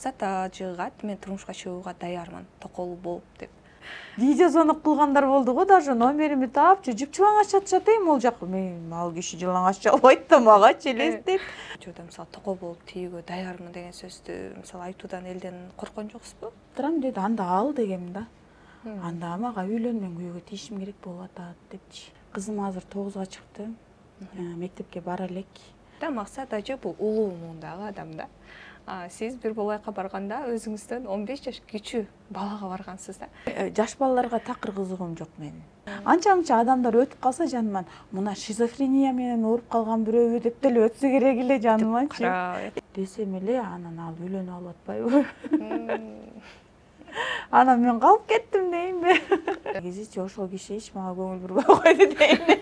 максат жыгат, мен турмушка чыгууга даярмын, токолуу болуп деп. Видеозвонок кылгандар болду го, даже номеримди таапчы, жып жылаңач жатышат эми ал жакка. Мен ал киши жылаңач жалбайт да магачы элестет. Жада мисалы токол болуп тийүүгө даярмын деген сөздү мисалы айтуудан элден корккон жоксузбу? Турам деди, анда ал дегем да. Анда мага үйлөнмөң, үйгө тийишим керек болуп атат депчи. Кызым азыр 9-га чыкты. Мектепке бара элек. Да максат ажы бул улуу муундагы адам да. Сиз бир болайка барганда өзүңүздөн 15 жаш кичүү балага баргансыз да. Жаш балаларга такыр кызыгуум жок менин. Анча-мынча адамдар өтүп калса жаныман, мына шизофрения менен ооруп калган бирөөбү деп деле өтсө керек эле жаныманчы. Десем эле анан ал үйлөнүп алып атпайбы? Анан мен калып кеттим дейинби? Негизичи ошол киши эч мага көңүл бурбай койду дейин.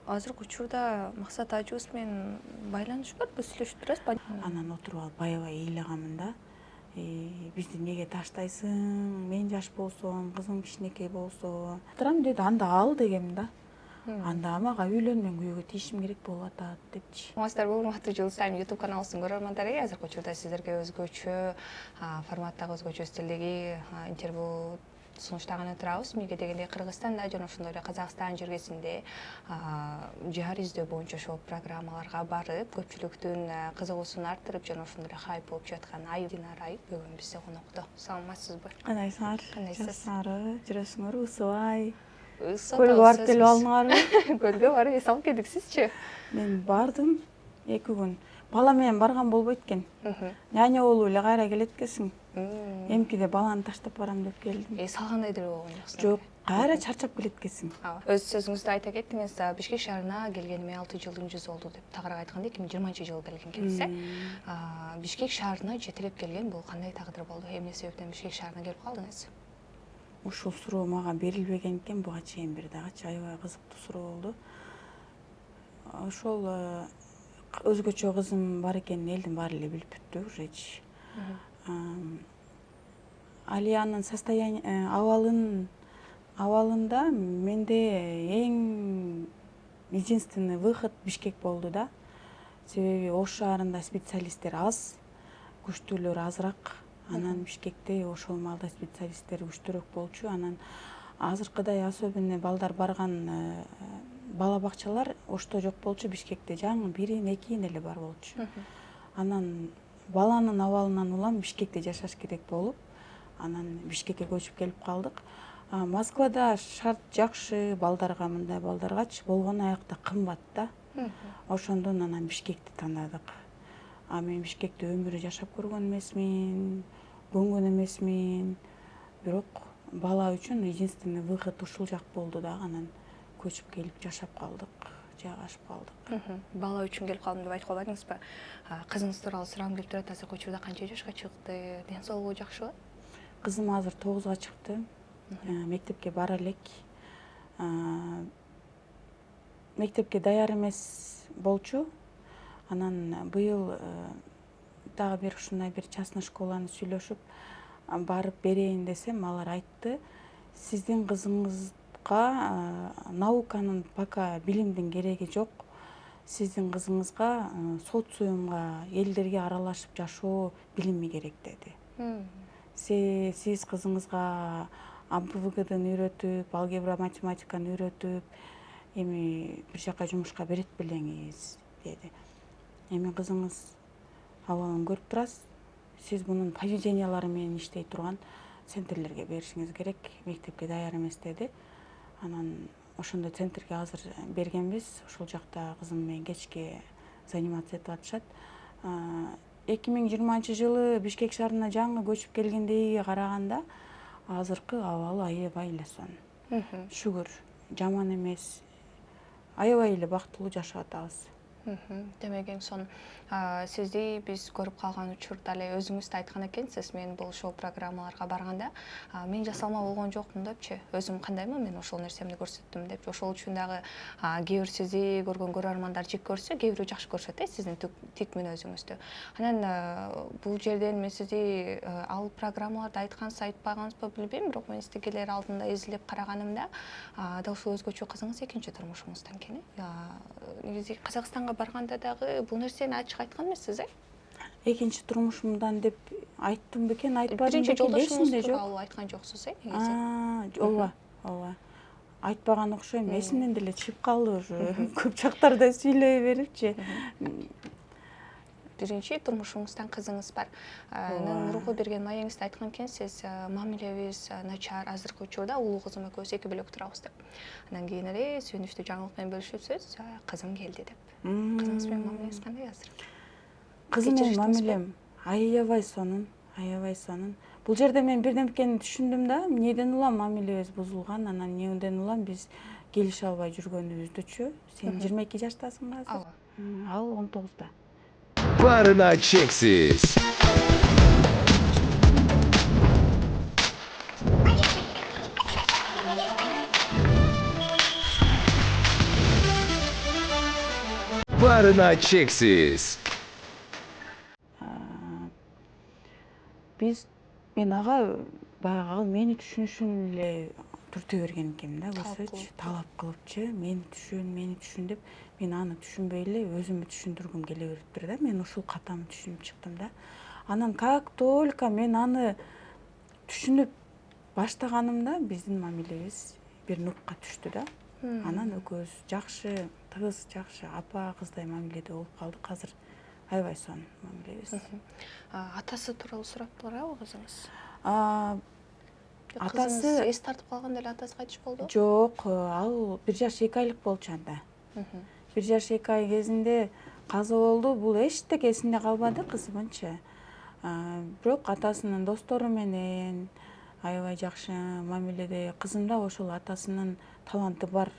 Азыркы учурда максат ажыбыз менен байланыш барбы, сүйлөшүп турасызбы? Анан отуруп алып аябай ыйлаганмын да. Бизди эмнеге таштайсың? Мен жаш болсом, кызым кичинекей болсо. Турам деди, анда ал дегем да. Анда мага үйлөнмөң, үйгө тийишим керек болуп атат депчи. Оңоңуздар урматтуу Жылдыз Тайм YouTube каналыбыздын көрөрмандары, азыркы учурда сиздерге өзгөчө форматтагы өзгөчө стилдеги интервью сунуштаганы турабыз. Эмнеге дегенде Кыргызстанда жана ошондой эле Казакстан жергесинде жар издөө боюнча шоу программаларга барып, көпчүлүктүн кызыгуусун арттырып жана ошондой эле хайп болуп жаткан Динара Айып бүгүн бизде конокто. Саламатсызбы? Кандайсыңар? Кандайсыз? Жакшысыңарбы? Жүрөсүңөр усубай? Көлгө барып деле алдыңарбы? Көлгө барып эс алып келдик, сизчи? Мен бардым 2 күн. Бала менен барган болбойт экен. Няня болуп эле кайра келет экенсиң. Эмкиде баланы таштап барам деп келдим. Эс алгандай деле болгон жоксуң. Жок, кайра чарчап келет экенсиң. Өз сөзүңүздө айта кеттиңиз, Бишкек шаарына келгениме 6 жылдын жүзү болду деп. Тагыраак айтканда 2020-жылы келген экенсиз. Бишкек шаарына жетелеп келген бул кандай тагдыр болду? Эмне себептен Бишкек шаарына келип калдыңыз? Ушул суроо мага берилбеген экен, буга чейин бир дагычы аябай кызыктуу суроо болду. Ошол өзгөчө кызым бар экенин элдин баары эле билип бүттү ужечи. Алиянын абалында менде эң единственный выход Бишкек болду да. Себеби Ош шаарында специалисттер аз, күчтүүлөр азыраак. Анан Бишкекте ошол маалда специалисттер күчтүүрөөк болчу. Анан азыркыдай особенно балдар барган бала бакчалар Ошто жок болчу, Бишкекте жаңы 1-2 эле бар болчу. Анан баланын абалынан улам Бишкекте жашаш керек болуп, анан Бишкекке көчүп келип калдык. Москвада шарт жакшы, балдарга мындай балдаргачы болгону аякта кымбат да. Ошондон анан Бишкекти тандадык. Мен Бишкекте өмүрү жашап көргөн эмесмин, көнгөн эмесмин. Бирок бала үчүн единственный выход ушул жак болду да. Анан көчүп келип жашап калдык, жайгашып калдык. Бала үчүн келип калдым деп айтып калбадыңызбы? Кызыңыз тууралуу сурагым келип турат. Азыркы учурда канча жашка чыкты? Ден соолугу жакшыбы? Кызым азыр 9-га чыкты. Мектепке бара элек. Мектепке даяр эмес болчу. Анан быйыл дагы бир ушундай бир частный школаны сүйлөшүп барып берейин десем, алар айтты, сиздин кызыңызга науканын пока билимдин кереги жок. Сиздин кызыңызга социумга, элдерге аралашып жашоо билими керек деди. Сиз кызыңызга АБВГдын үйрөтүп, алгебра, математиканы үйрөтүп, эми бир жака жумушка берет белеңиз деди. Эми кызыңыз абалын көрүп турасыз. Сиз мунун поведениялары менен иштей турган центрлерге беришиңиз керек. Мектепке даяр эмес деди. Анан ошондой центрге азыр бергенбиз. Ошол жакта кызым менен кечке заниматься этип атышат. 2020-жылы Бишкек шаарына жаңы көчүп келгендеги караганда азыркы абалы аябай эле сонун. Шүгүр, жаман эмес. Аябай эле бактылуу жашап атабыз. Демек эң сонун. Сизди биз көрүп калган учурда эле өзүңүз да айткан экенсиз, мен бул шоу программаларга барганда мен жасалма болгон жокмун депчи. Өзүм кандаймын, мен ошол нерсемди көрсөттүм деп. Ошол үчүн дагы кээ бир сизди көргөн көрөрмандар жек көрсө, кээ бири жакшы көрүшөт сиздин тик мүнөзүңүздү. Анан бул жерден мен сизди ал программаларда айткансыз, айтпагансызбы билбейм, бирок мен сизди келер алдында изилдеп караганымда дал ушул өзгөчө кызыңыз экинчи турмушуңуздан экен. Негизи Казакстанга барганда дагы бул нерсени ачык айткан эмессиз, экинчи турмушумдан деп айттым бекен, айтпадым биринчи бекен, жолдошуңуз эсимде жок. тууралуу айткан жоксуз негизи. Ооба, ооба. Айтпаган окшойм, эсимден деле чыгып калды уже. Көп жактарда сүйлөй берипчи. Биринчи турмушуңуздан кызыңыз бар. Анан мурунку берген маегиңизде айткан экенсиз, мамилебиз начар, азыркы учурда улуу кызым экөөбүз эки бөлөк турабыз деп. Анан кийин эле сүйүнүчтүү жаңылык менен бөлүшөсүз, кызым келди деп. Кызыңыз менен мамилеңиз кандай азыр? Кызым менен мамилем аябай сонун, аябай сонун. Бул жерде мен бирдемкени түшүндүм да, эмнеден улам мамилебиз бузулган, анан эмнеден улам биз келише албай жүргөнүбүздүчү. Сен 22 жаштасың азыр. Ал 19-да. Барына чексиз. Барына чексиз. Мен ага баягы ал мени түшүнүшүн эле түртө берген экенмин да, көрсөчү, талап кылыпчы, мени түшүн деп, мен аны түшүнбөй эле өзүмө түшүндүргүм келе бериптир да, мен ушул катамды түшүнүп чыктым да. Анан как только мен аны түшүнүп баштаганымда биздин мамилебиз бир нукка түштү да. Анан экөөбүз жакшы, тыгыз, жакшы апа кыздай мамиледе болуп калдык. Азыр аябай сонун мамилебиз. Атасы тууралуу сураптырабы кызыңыз? Атасы эс тартып калганда эле атасы кайтыш болду? жок, ал 1 жаш 2 айлык болчу анда. 1 жаш 2 ай кезинде каза болду. Бул эчтеке эсинде калбады кызымынчы. Бирок атасынын достору менен аябай жакшы мамиледе. Кызым да ошол атасынын таланты бар.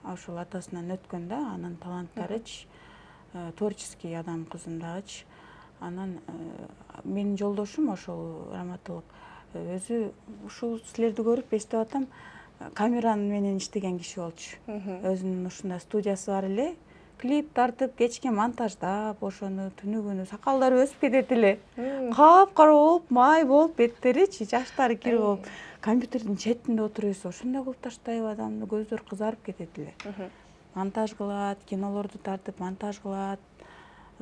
Ошол атасынан өткөн да, анын таланттарычы, творческий адам кызым дагычы. Анан менин жолдошум ошол Раматылык өзү ушул силерди көрүп эстеп атам, камера менен иштеген киши болчу. Өзүнүн ушундай студиясы бар эле. Клип тартып, кечке монтаждап, ошону түнү-күнү сакалдары өсүп кетет эле. Капкара болуп, май болуп, беттеричи, чачтары кир болуп, компьютердин четинде отуруп ийсе, ошондой кылып таштайбы адамды, көздөр кызарып кетет эле. Монтаж кылат, кинолорду тартып, монтаж кылат,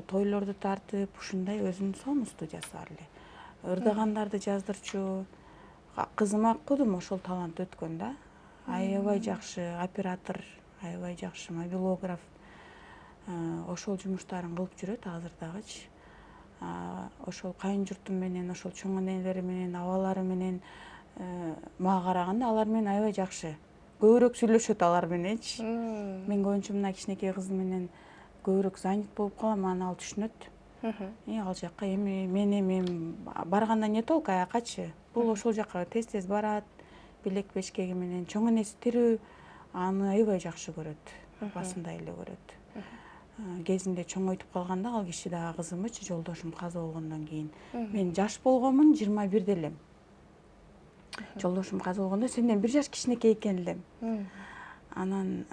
тойлорду тартып, ушундай өзүнүн сонун студиясы бар эле. Ырдагандарды жаздырчу. Кызыма кудум ошол талант өткөн да. Аябай жакшы оператор, аябай жакшы мобилограф. Ошол жумуштарын кылып жүрөт азыр дагычы. Ошол кайын журтум менен, ошол чоң энелери менен, абалары менен мага караганда алар менен аябай жакшы. Көбүрөөк сүйлөшөт алар мененчи. Мен көбүнчө мына кичинекей кызым менен көбүрөөк занят болуп калам, аны ал түшүнөт. Ал жакка мен барганда не толку аякачы. Бул ошол жакка тез барат, белек бешкеги менен. Чоң энеси тирүү, аны аябай жакшы көрөт. Басында эле көрөт. Кезинде чоңойтуп калганда ал киши дагы кызымычы, жолдошум каза болгондон кийин. Мен жаш болгонмун, 21 элем. Жолдошум каза болгондо сенден 1 жаш кичинекей экен элем. Анан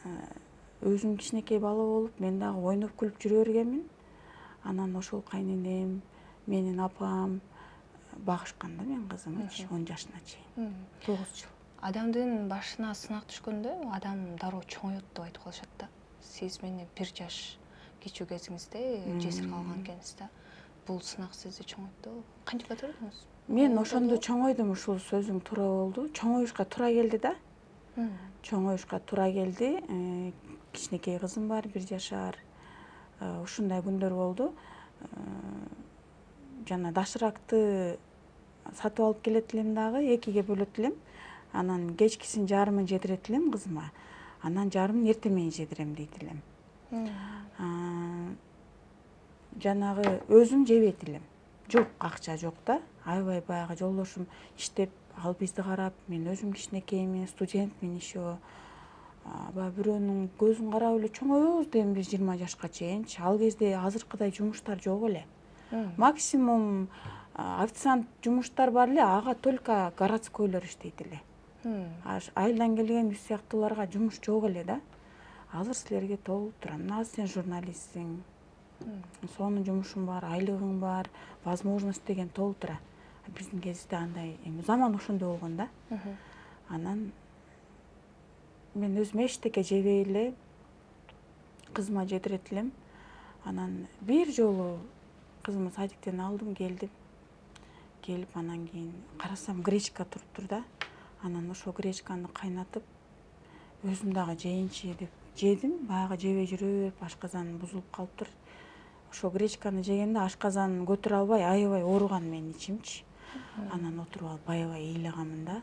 өзүм кичинекей бала болуп, мен дагы ойноп күлүп жүрө бергенмин. Анан ошол кайненем, менин апам багышкан да мен кызымычы 10 жашына чейин. 9 жыл. Адамдын башына сынак түшкөндө адам дароо чоңоет деп айтып калышат да. Сиз менен 1 жаш кичүү кезиңизде жесир калган экенсиз да. Бул сынак сизди чоңойтtu. Кантип өтөрдүңүз? Мен ошондо чоңойдум, ушул сөзүң туура болду. Чоңоюшка туура келди да. Чоңоюшка туура келди. Кичинекей кызым бар, 1 жашар. Ушундай күндөр болду. Жана дашыракты сатып алып келет элем дагы, 2ге бөлөт элем. Анан кечкисин жарымын жедирет элем кызыма. Анан жарымын эртең менен жедирем дейт элем. Жанагы өзүм жебейт элем. Жок, акча жок да. Аябай баягы жолдошум иштеп, ал бизди карап, мен өзүм кичинекеймин, студентмин еще. Бирөөнүн көзүн карап эле чоңоебуз дейм биз 20 жашка чейинчи. Ал кезде азыркыдай жумуштар жок эле. Максимум официант жумуштар бар эле, ага только городскойлор иштейт эле. Айылдан келген биз сыяктууларга жумуш жок эле да. Азыр силерге толуп турам. Мына сен журналистсиң. Сонун жумушуң бар, айлыгың бар, возможность деген толуп тура. Биздин кезде андай заман ошондой болгон да. Анан мен өзүм эчтеке жебей эле кызыма жедирет элем. Анан бир жолу кызымды садиктен алдым, келип анан кийин карасам гречка туруптур да. Анан ошо гречканы кайнатып өзүм дагы жейинчи деп жедим. Баягы жебей жүрүп ашказан бузулуп калыптыр. Ошо гречканы жегенде ашказан көтөрө албай аябай ооруган менин ичимчи. Анан отуруп алып аябай ыйлаганмын да.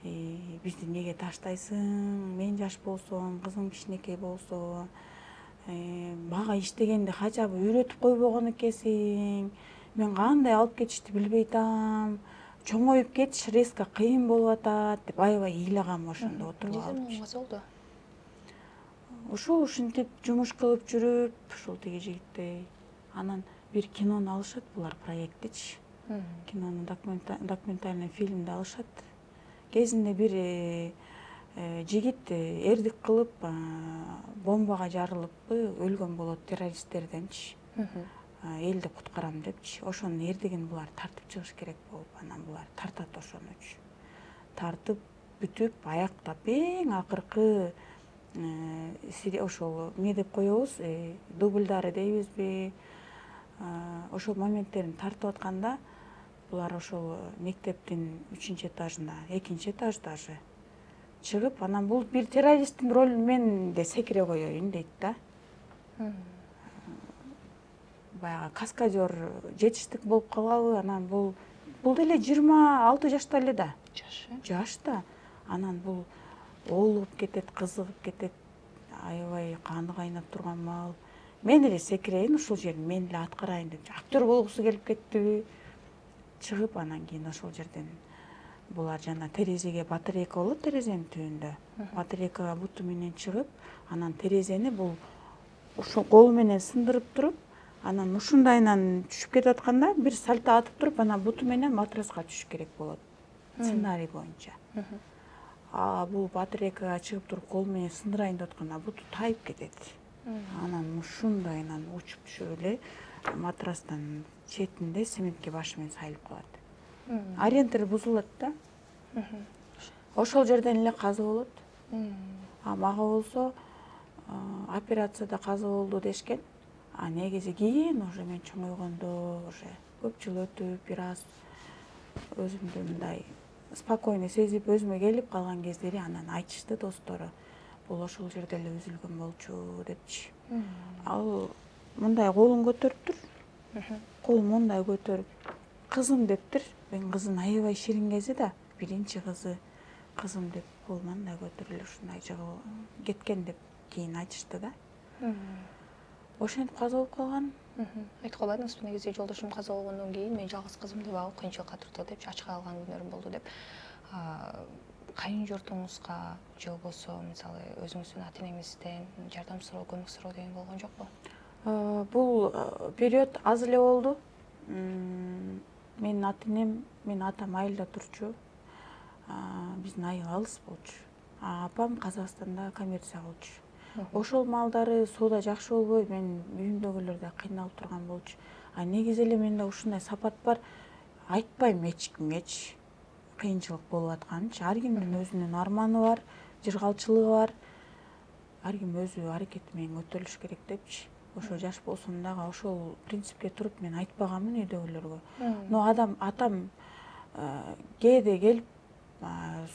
Бизди неге таштайсың? Мен жаш болсом, кызым кичинекей болсо, мага иштегенди качабы үйрөтүп койбогон экенсиң. Мен кандай алып кетишти билбей атам. Чоңоюп кетиш резко кыйын болуп атат деп аябай ыйлагам ошондо отуруп алып. Эмне болду? Ошол ушинтип жумуш кылып жүрүп, ушул тиги жигиттей. Анан бир кинону алышат булар проекттичи. Кинону документальный фильмди алышат. Кезинде бир жигит эрдик кылып бомбага жарылыппы, өлгөн болот террористтерденчи. Элди куткарам депчи. Ошонун эрдигин булар тартып чыгыш керек болуп, анан булар тартат ошонучу. Тартып бүтүп, аяктап эң акыркы ошол эмне деп коебуз, дубльдары дейбизби? Ошол моменттерин тартып атканда булар ошол мектептин 3-этажында, 2-этаж даже чыгып, анан бул бир террористтин ролун мен да секире коеюн дейт да. Баягы каскадер жетиштик болуп калабы, анан бул деле 26 жашта эле да. Жаш да. Анан бул оолугуп кетет, кызыгып кетет. Аябай каны кайнап турган мал. Мен эле секирейин ушул жерден, мен эле аткарайын деп актер болгусу келип кеттиби. Чыгып анан кийин ошол жерден булар жана терезеге батарейка болот, терезенин түбүндө. Батарейкага буту менен чыгып, анан терезени бул ошол колу менен сындырып туруп, анан ушундайынан түшүп кетип атканда бир сальто атып туруп, анан буту менен матраска түшүш керек болот. Сценарий боюнча. Бул батарейкага чыгып туруп колу менен сындырайын деп атканда буту тайып кетет. Анан ушундайынан учуп түшүп эле матрастан четинде цементке башы менен сайылып калат. Ориентир бузулат да. Ошол жерден эле каза болот. Мага болсо операцияда каза болду дешкен. Негизи кийин уже мен чоңойгондо, уже көп жыл өтүп, бир аз өзүмдү мындай спокойно сезип, өзүмө келип калган кездери анан айтышты достору. Бул ошол жерде эле үзүлгөн болчу депчи. Ал мындай колун көтөрүптүр. Колун мындай көтөрүп, кызым дептир. Мен кызын аябай ширин кези да, биринчи кызы кызым деп кол мындай көтөрүп ушундай жыгып кеткен деп кийин айтышты да. Ошентип каза болуп калган. Айтып калбадыңызбы, негизи жолдошум каза болгондон кийин мен жалгыз кызымды багып кыйынчылыкка турду деп, ачка калган күнүм болду деп. Кайын журтуңузга же болбосо мисалы өзүңүздүн ата энеңизден жардам суроо, көмөк суроо деген болгон жокпу? Бул период аз эле болду. Менин ата энем, менин атам айылда турчу. Биздин айыл алыс болчу. Апам Казакстанда коммерция кылчу. Ошол малдары соода жакшы болбой, мен үйүмдөгүлөр да кыйналып турган болчу. Негизи эле менде ушундай сапат бар. Айтпайм эч кыйынчылык болуп атканынчы. Ар кимдин өзүнүн арманы бар, жыргалчылыгы бар. Ар ким өзү аракети менен көтөрүлүш керек депчи. Ошо жаш болсом дагы ошол принципке туруп мен айтпаганмын үйдөгүлөргө. Но атам кээде келип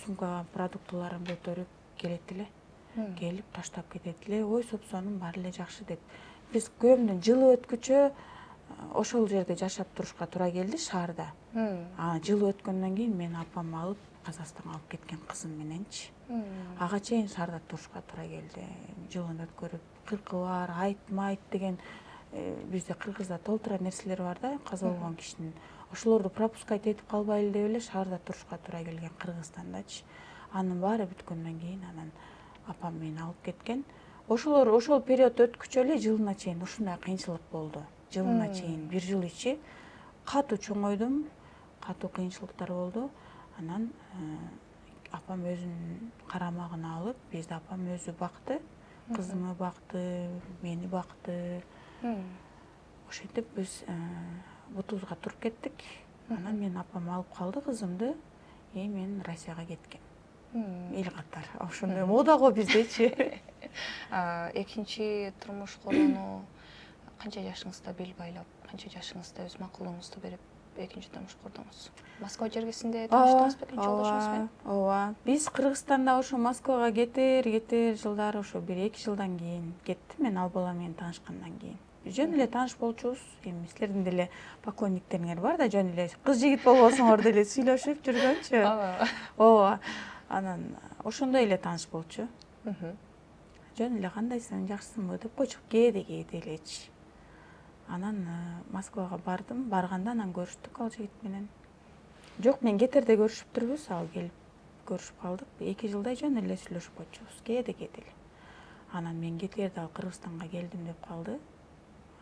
сумкага продуктыларын көтөрүп келет эле. Келип таштап кетет эле. Ой, сопсонум баары эле жакшы деп. Биз күйөөмдүн жылы өткүчө ошол жерде жашап турушка туура келди, шаарда. Жыл өткөндөн кийин мен апам алып Казакстанга алып кеткен кызым мененчи. Ага чейин шаарда турушка туура келди. Жылын өткөрүп, кыркы бар, айт деген бизде Кыргызда толтура нерселер бар да, каза болгон кишинин. Ошолорду пропускать этип калбайлы деп эле шаарда турушка туура келген Кыргызстандачы. Анын баары бүткөндөн кийин анан апам мени алып кеткен. Ошол период өткүчө эле жылына чейин ушундай кыйынчылык болду. Жылына чейин бир жыл ичи катуу чоңойдум, катуу кыйынчылыктар болду. Анан апам өзүнүн карамагына алып, бизди апам өзү бакты, кызымы бакты, мени бакты. Ошентип биз бутубузга туруп кеттик. Анан мен апам алып калды кызымды, мен Россияга кеткем. Эл катар. Ошондой мода го биздечи. Экинчи турмуш корууну канча жашыңызда бел байлап канча жашыңызда өз макулуңузду берип экинчи турмуш курдуңуз? Москва жергесинде тааныштыңыз беле жолдошуңуз менен? ооба. Биз Кыргызстанда ошо Москвага кетер жылдары ошо 1-2 жылдан кийин кеттим мен ал бала менен таанышкандан кийин. Жөн эле тааныш болчубуз. Эми силердин деле поклонниктериңер бар да, жөн эле кыз жигит болбосоңор деле сүйлөшүп жүргөнчү. Ооба. Ооба. Анан ошондой эле тааныш болчу. Жөн эле кандайсың, жакшысыңбы деп койчук, кээде элечи. Анан Москвага бардым. Барганда анан көрүштүк ал жигит менен. Жок, мен кетерде көрүшүптүрбүз, ал келип көрүшүп калдык. 2 жылдай жөн эле сүйлөшүп койчубуз, кээде эле. Анан мен кетерде ал Кыргызстанга келдим деп калды.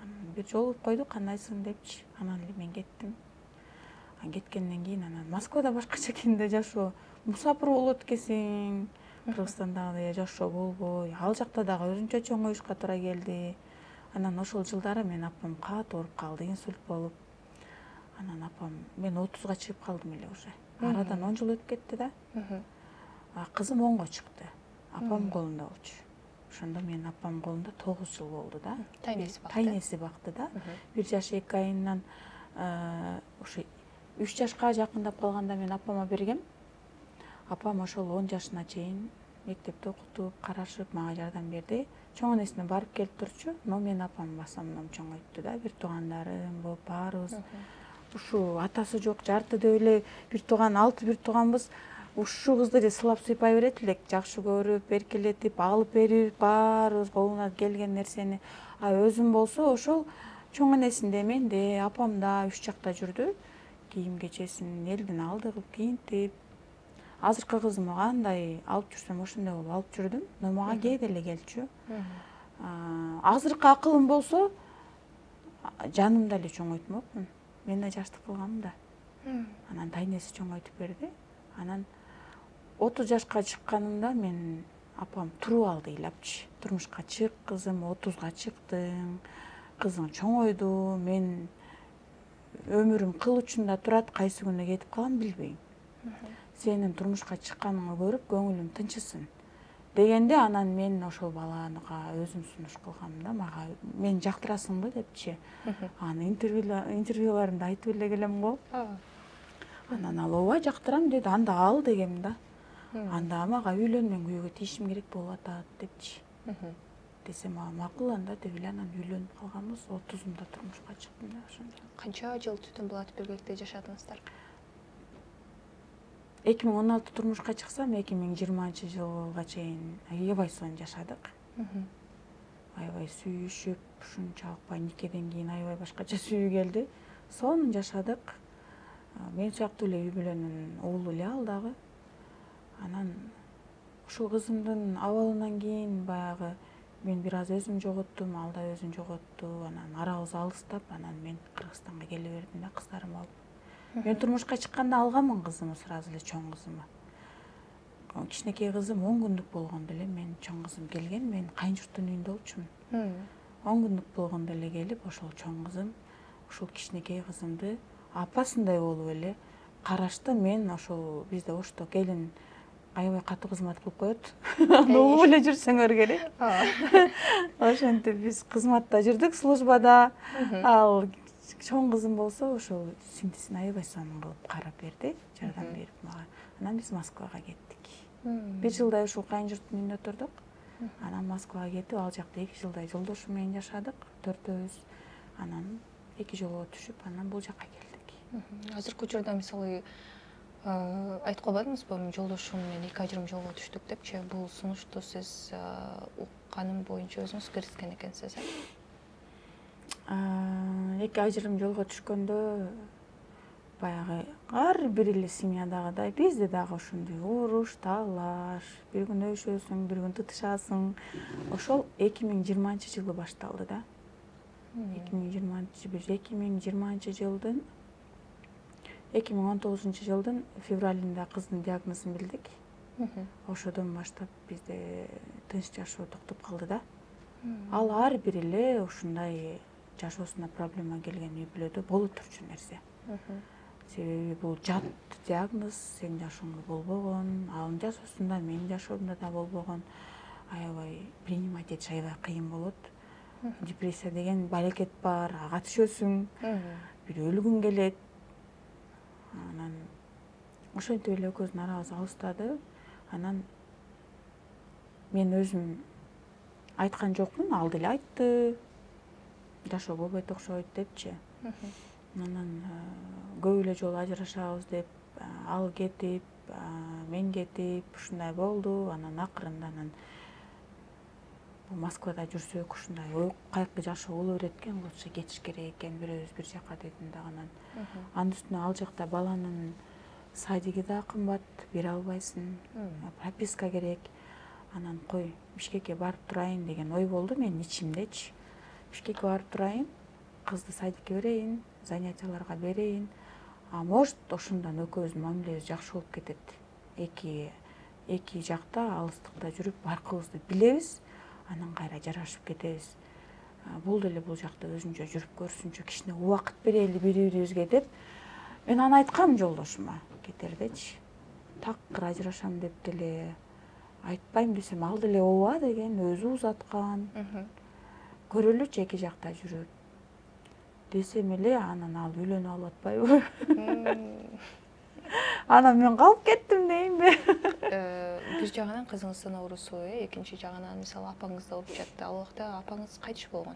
Анан бир жолугуп койдук, кандайсың депчи. Анан эле мен кеттим. Кеткенден кийин анан Москвада башкача экен жашоо. Мусапыр болот экенсиң. Кыргызстандагы жашоо болбой. Ал жакта дагы өзүнчө чоңоюшка туура келди. Анан ошол жылдары мен апам катуу ооруп калды, инсульт болуп. Анан апам, мен 30га чыгып калдым эле уже. Арадан 10 жыл өтүп кетти да. Кызым 10го чыкты. Апам колунда болчу. Ошондо мен апам колунда 9 жыл болду да. Тайнеси бакты да. 1 жаш 2 айынан ошо 3 жашка жакындап калганда мен апама бергем. Апам ошол 10 жашына чейин мектепте окутуп, карашып, мага жардам берди. Чоң энесине барып келип турчу, но мен апам басамдан чоңойтtu да. Бир туугандарым болуп баарыбыз. Ушу атасы жок, жартыдөп эле бир тууган, 6 бир тууганбыз. Ушу кызды эле сылап сыйпай берет элек, жакшы көрүп, эркелетип, алып берип, баарыбыз колуна келген нерсени. Өзүм болсо ошол чоң энесинде, менде, апамда 3 жакта жүрдү. Кийим кечесин элдин алдыгып, кийинтип. Азыркы кызымы кандай алып жүрсөм ошондой болуп алып жүрдүм, но мага кээде эле келчү. Азыркы акылым болсо жанымда эле чоңойтмокмун. Мен да жаштык кылгам да. Анан тайнеси чоңойтуп берди. Анан 30 жашка чыкканымда мен апам туруп алды ыйлапчы. Турмушка чык кызым, 30га чыктың, кызың чоңойду, мен өмүрүм кыл учунда турат, кайсы күнү кетип калам билбейм. Сенин турмушка чыкканыңды көрүп көңүлүм тынчысын дегенде, анан мен ошол балага өзүм сунуш кылгам да, мага мен жактырасыңбы депчи. Аны интервьюларымда айтып эле келем го. Анан ал ооба жактырам деди. Анда ал дегем да. Анда мага үйлөнмөң, үйгө тийишим керек болуп атат депчи. Десем, макул анда деп эле анан үйлөнүп калганбыз. 30-умда турмушка чыктым да ошондо. Канча жыл түтүн булат биргеликте жашадыңыздар? 2016 турмушка чыксам, 2020-жылга чейин аябай сонун жашадык. Аябай сүйүшүп, ушунчалык никеден кийин аябай башкача сүйүү келди. Сонун жашадык. Мен сыяктуу эле үй бүлөнүн уулу эле ал дагы. Анан ушул кызымдын абалынан кийин баягы мен бир аз өзүм жоготтум, ал да өзүн жоготту. Анан арабыз алыстап, анан мен Кыргызстанга келе бердим да кыздарым алып. Мен турмушка чыкканда алганмын кызымы, сразу эле чоң кызымы. Кичинекей кызым 10 күндүк болгондо эле мен чоң кызым келген, мен кайынжурттун үйүндө болчумун. 10 күндүк болгондо эле келип, ошол чоң кызым, ушул кичинекей кызымды апасындай болуп эле карашты. Мен ошол бизде Ошто келин аябай катуу кызмат кылып коет. Аны угуп эле жүрсөңөр керек. Ошентип биз кызматта жүрдүк, службада. Ал чоң кызым болсо ошол сиңдисин аябай сонун кылып карап берди, жардам берип мага. Анан биз Москвага кеттик. 1 жылдай ушул кайынжурттун үйүндө турдук. Анан Москвага кетип, ал жакта 2 жылдай жолдошум менен жашадык, 4-өөбүз. Анан 2 жолго түшүп, анан бул жакка келдик. Азыркы учурда мисалы айтып калбадыңызбы, мен жолдошум менен 2 ажырым жолго түштүк депчи? Бул сунушту сиз укканым боюнча өзүңүз киргизген экенсиз, 2 ажырым жолго түшкөндө баягы ар бир эле семьядагыдай бизде дагы ошондой уруш, талаш, бир күн өбүшөсүң, бир күн тытышасың. Ошол 2020-жылы башталды да. 2020-жылдын 2019-жылдын февралында кыздын диагнозун билдик. Ошодон баштап бизде тынч жашоо токтоп калды да. Ал ар бир эле ушундай жашоосуна проблема келген үй бүлөдө боло турчу нерсе. Себеби бул жат диагноз, сенин жашооңдо болбогон, анын жашоосунда, менин жашоомдо да болбогон. Аябай принимать этиш аябай кыйын болот. Депрессия деген балекет бар, ага түшөсүң, бир өлгүң келет. Анан ошентип эле экөөбүздүн арабыз алыстады. Анан мен өзүм айткан жокмун, ал деле айтты. Жашоо болбойт окшойт депчи. Анан көп эле жолу ажырашабыз деп, ал кетип, мен кетип, ушундай болду. Анан акырында Москвада жүрсөк ушундай кайыкы жашоо боло берет экен, лучше кетиш керек экен, бирөөбүз бир жака дедим да. Анан анын үстүнө ал жакта баланын садиги да кымбат, бере албайсың, прописка керек. Анан кой Бишкекке барып турайын деген ой болду менин ичимдечи. Бишкекке барып турайын, кызды садикке берейин, занятияларга берейин. Может, ошондон экөөбүздүн мамилебиз жакшы болуп кетет. Эки жакта алыстыкта жүрүп баркыбызды билебиз, анан кайра жарашып кетебиз. Бул деле бул жакта өзүнчө жүрүп көрсүнчү, кичине убакыт берели бири-бирибизге деп. Мен аны айткам жолдошума кетердечи. Такыр ажырашам деп деле айтпайм десем, ал деле ооба деген, өзү узаткан. Көрөлүчү эки жакта жүрүп десем эле, анан ал үйлөнүп алып атпайбы? Анан мен калып кеттим деймби? Бир жагынан кызыңыздын оорусу, экинчи жагынан мисалы апаңыз да ооруп жатты. Ал убакта апаңыз кайтыш болгон.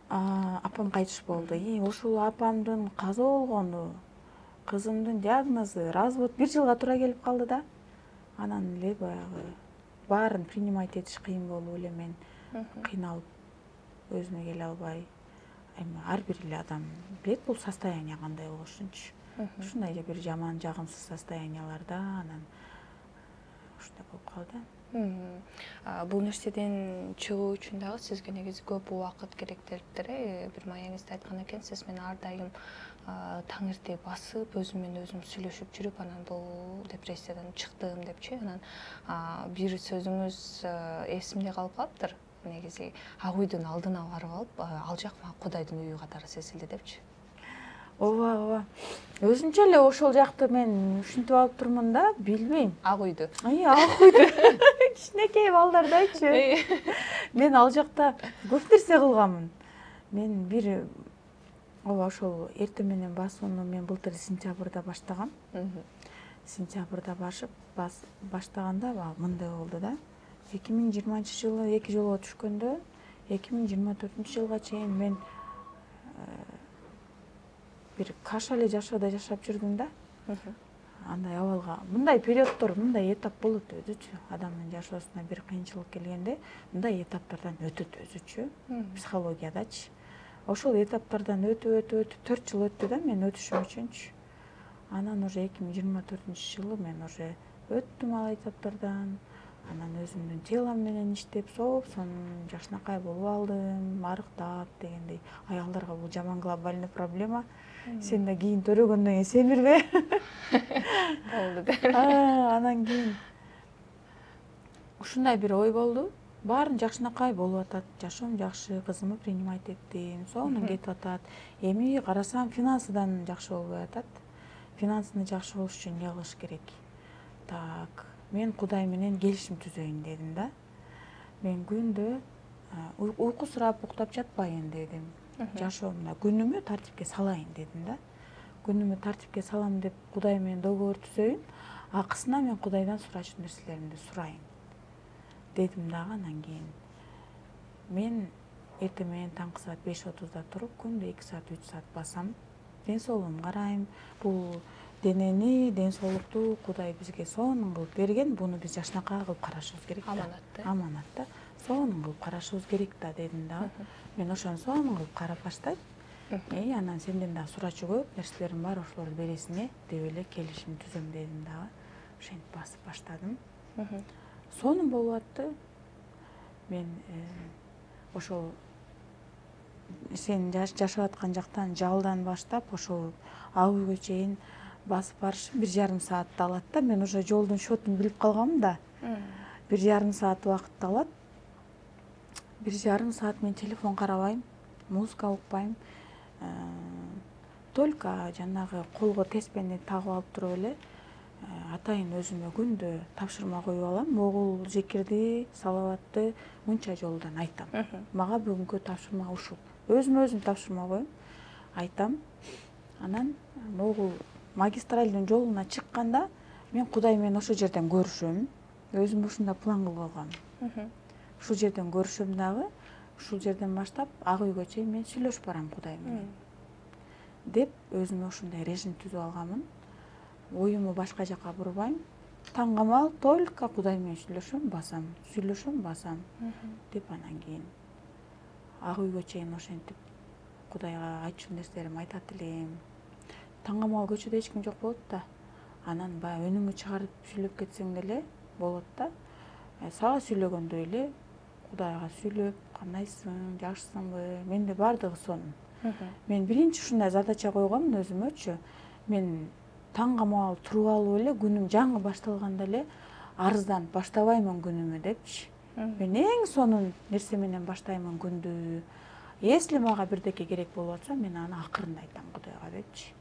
Апам кайтыш болду. Ушул апамдын каза болгону, кызымдын диагнозу, развод 1 жылга туура келип калды да. Анан эле баягы баарын принимать этиш кыйын болуп эле мен кыйналып өзүмө келе албай. Эми ар бир эле адам билет бул состояние кандай болушунчу. Ушундай бир жаман, жагымсыз состоянияларда анан ушундай болуп калды. Бул нерседен чыгуу үчүн дагы сизге негизи көп убакыт керек делиптир. Бир маегинизде айткан экенсиз, мен ар дайым таң эрте басып, өзүм менен өзүм сүйлөшүп жүрүп, анан бул депрессиядан чыктым депчи. Анан бир сөзүңүз эсимде калып калыптыр. Негизи ак үйдүн алдына барып алып, ал жак мага Кудайдын үйү катары сезилди депчи. Ооба. Өзүнчө эле ошол жакты мен ушинтип алып турмун да, билбейм. Ак үйдү. Ак үйдү. Кичинекей балдардайчы. Мен ал жакта көп нерсе кылганмын. Мен бир ошол эртең менен басууну мен былтыр сентябрда баштагам. Сентябрда баштаганда мындай болду да. 2020-жылы 2 жолго түшкөндө, 2024-жылга чейин мен бир каша эле жашоодо жашап жүрдүм да. Андай абалга, мындай периоддор, мындай этап болот өзүчү. Адамдын жашоосуна бир кыйынчылык келгенде, мындай этаптардан өтөт өзүчү, психологиядачы. Ошол этаптардан өтүп 4 жыл өттү да мен өтүшүм үчүнчү. Анан уже 2024-жылы мен уже өттүм ал этаптардан. Анан өзүмдүн телом менен иштеп, соопсон жакшынакай болуп алдым, арыктап дегендей. Аялдарга бул жаман глобальный проблема. Сен да кийин төрөгөндөн кийин семирбе. Болду. Анан кийин ушундай бир ой болду. Баарын жакшынакай болуп атат, жашоом жакшы, кызымды принимать эттим, сонун кетип атат. Эми карасам финансыдан жакшы болбой атат. Финансыны жакшы болуш үчүн эмне кылыш керек? Так, мен Кудай менен келишим түзөйүн дедим да. Мен күндө уйку сурап уктап жатпайын дедим. Жашоомда күнүмө тартипке салайын дедим да. Күнүмө тартипке салам деп Кудай менен договор түзөйүн. Акысына мен Кудайдан сурачу нерселеримди сурайын дедим дагы. Анан кийин мен эртең менен таңкы саат 5:30 туруп, күндө 2 саат 3 саат басам. Ден соолугумду карайм. Бул денени, ден соолукту Кудай бизге сонун кылып берген. Буну биз жакшынакай кылып карашыбыз керек да. Аманат да. Сонун кылып карашыбыз керек да дедим дагы. Мен ошону сонун кылып карап баштайм. Анан сенден дагы сурачу көп нерселерим бар, ошолорду бересиң деп эле келишим түзөм дедим дагы. Ошентип басып баштадым. Сонун болуп атты. Мен ошол сен жашап аткан жактан жалдан баштап ошол ак үйгө чейин басып барышым 1,5 саатты алат да. Мен уже жолдун счетун билип калганмын да. 1,5 саат убакытты алат. 1,5 саат мен телефон карабайм, музыка укпайм. Только жанагы колго теспени тагып алып туруп эле атайын өзүмө күндө тапшырма коюп алам. Могул, Жекирди, Салаватты мынча жолдон айтам. Мага бүгүнкү тапшырма ушул. Өзүм тапшырма коюм, айтам. Анан могул магистралдын жолуна чыкканда мен Кудай менен ошол жерден көрүшөм. Өзүм ушундай план кылып алгам. Ушул жерден көрүшөм дагы, ушул жерден баштап ак үйгө чейин мен сүйлөшүп барам Кудай менен. Деп өзүмө ушундай режим түзүп алганмын. Оюму башка жака бурбайм. Таңгамал только Кудай менен сүйлөшөм, басам. Деп анан кийин ак үйгө чейин ошентип Кудайга айтчу нерселеримди айтат элем. Таңгамал көчөдө эч ким жок болот да. Анан баягы үнүмү чыгарып сүйлөп кетсең деле болот да. Сага сүйлөгөндөй эле Кудайга сүйлөп, кандайсың, жакшысыңбы? Менде бардыгы сонун. Мен биринчи ушундай задача койгоммун өзүмөчү. Мен таңгамал туруп алып эле күнүм жаңы башталганда эле арызданып баштабаймын күнүмү депчи. Мен эң сонун нерсе менен баштаймын күндү. Если мага бирдеке керек болуп атса, мен аны акырында айтам Кудайга депчи.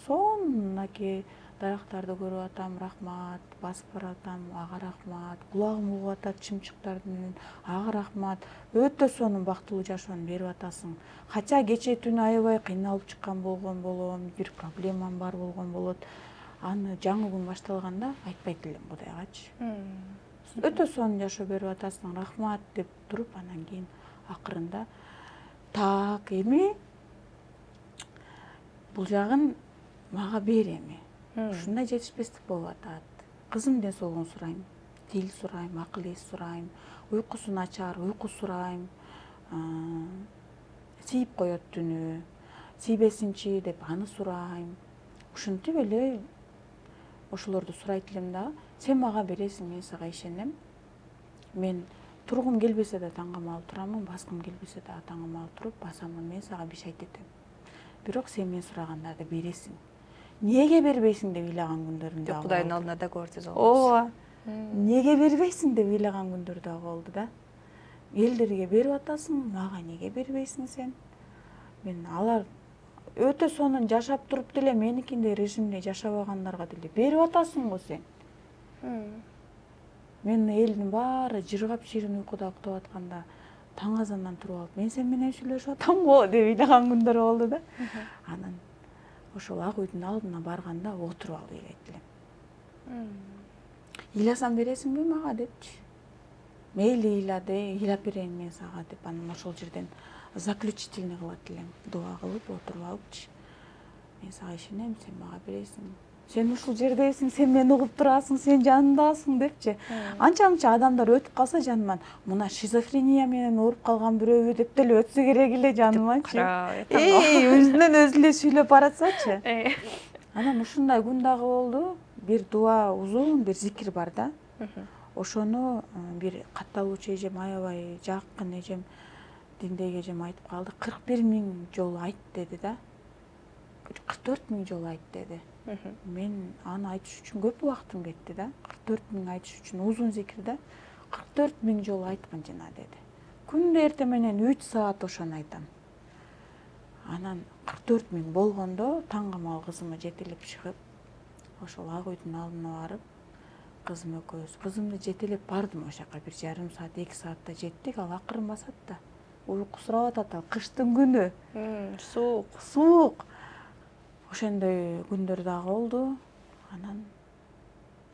Сонунаки дарактарды көрүп атам, рахмат, басып баратам, ага рахмат, кулагым угуп атат чымчыктардын үнүн, ага рахмат. Өтө сонун бактылуу жашоону берип атасың. Кача кече түнү аябай кыйналып чыккан болгон болом, бир проблемам бар болгон болот. Аны жаңы күн башталганда айтпайт элем Кудайгачы. Өтө сонун жашоо берип атасың, рахмат деп туруп, анан кийин акырында так эми бул жагын мага бер эми. Ушундай жетишпестик болуп атат. Кызым ден соолугун сурайм, тил сурайм, акыл эс сурайм, уйкусу начар, уйку сурайм. Сийип коет түнү, тийбесинчи деп аны сурайм. Ушинтип эле ошолорду сурайт элем дагы. Сен мага бересиң, мен сага ишенем. Мен тургум келбесе да таңгамал турамын, баскым келбесе да таңгамал туруп басамын. Мен сага бишайт этем. Бирок сен мен сурагандарды бересиң. Неге бербейсиң деп ыйлаган күндөрүм да. Кудайдын алдында договордуз болбосун. Ооба. Неге бербейсиң деп ыйлаган күндөр да болду да. Элдерге берип атасың, мага неге бербейсиң сен? Мен алар өтө сонун жашап туруп деле меникиндей режимде жашабагандарга деле берип атасың го сен. Мен элдин баары жыргап ширин уйкуда уктап атканда таң азандан туруп алып, мен сен менен сүйлөшүп атам го деп ыйлаган күндөр болду да. Анан ошол ак үйдүн алдына барганда отуруп алып ыйлайт элем. Ыйласам бересиңби мага депчи. Мейли ыйлап берейин мен сага деп анан ошол жерден заключительный кылат элем. Дуа кылып отуруп алыпчы. Мен сага ишенем, сен мага бересиң. Сен ушул жердесиң, сен мени угуп турасың, сен жанымдасың депчи. Анча-мынча адамдар өтүп калса жаныман, мына шизофрения менен ооруп калган бирөөбү деп деле өтсө керек эле жаныманчы. Өзүнөн өзү эле сүйлөп баратсачы. Анан ушундай күн дагы болду. Бир дуа узун, бир зикир бар да. Ошону бир катталуучу эжем, аябай жакын эжем, диндеги эжем айтып калды. 41 000 жолу айт деди да. 44 000 жолу айт деди. Мен аны айтыш үчүн көп убактым кетти да. 44 000 айтыш үчүн узун зикир да. 44 000 жолу айткан жана деди. Күндө эртең менен 3 саат ошону айтам. Анан 44 000 болгондо таңгамал кызымы жетелеп чыгып, ошол ак үйдүн алдына барып, кызым экөөбүз, кызымды жетелеп бардым ошол жака. 1,5 саат, 2 саатта жеттик. Ал акырын басат да. Уйку сурап атат ал, кыштын күнү. Суук. Ошондой күндөр дагы болду. Анан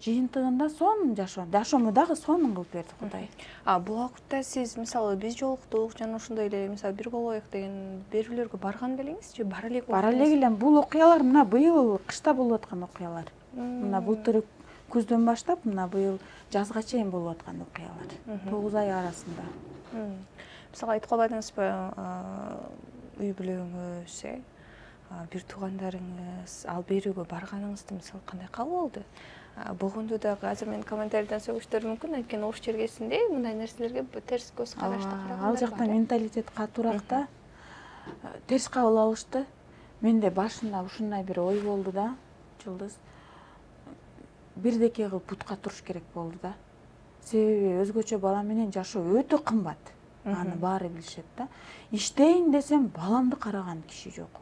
жыйынтыгында сонун жашоомду дагы сонун кылып берди Кудай. Бул убакытта сиз мисалы биз жолуктук жана ошондой эле мисалы бир болоюк деген берүүлөргө барган белеңизчи? Бара элек элем. Бул окуялар мына быйыл кышта болуп аткан окуялар. Мына былтыр күздөн баштап мына быйыл жазга чейин болуп аткан окуялар. 9 ай арасында. Мисалы айтып калбадыңызбы, үй бүлөңүз, бир туугандарыңыз ал берүүгө барганыңызды мисалы кандай кабыл болду? Болгондо дагы азыр мен комментарийден сөгүштөрүм мүмкүн, анткени ош чергесинде мындай нерселерге терс көз карашта карагандар бар. Ал жакта менталитет катуураак да. Терс кабыл алышты. Менде башында ушундай бир ой болду да, Жылдыз. Бирдеке кылып бутка туруш керек болду да. Себеби өзгөчө бала менен жашоо өтө кымбат. Аны баары билишет да. Иштейин десем, баламды караган киши жок.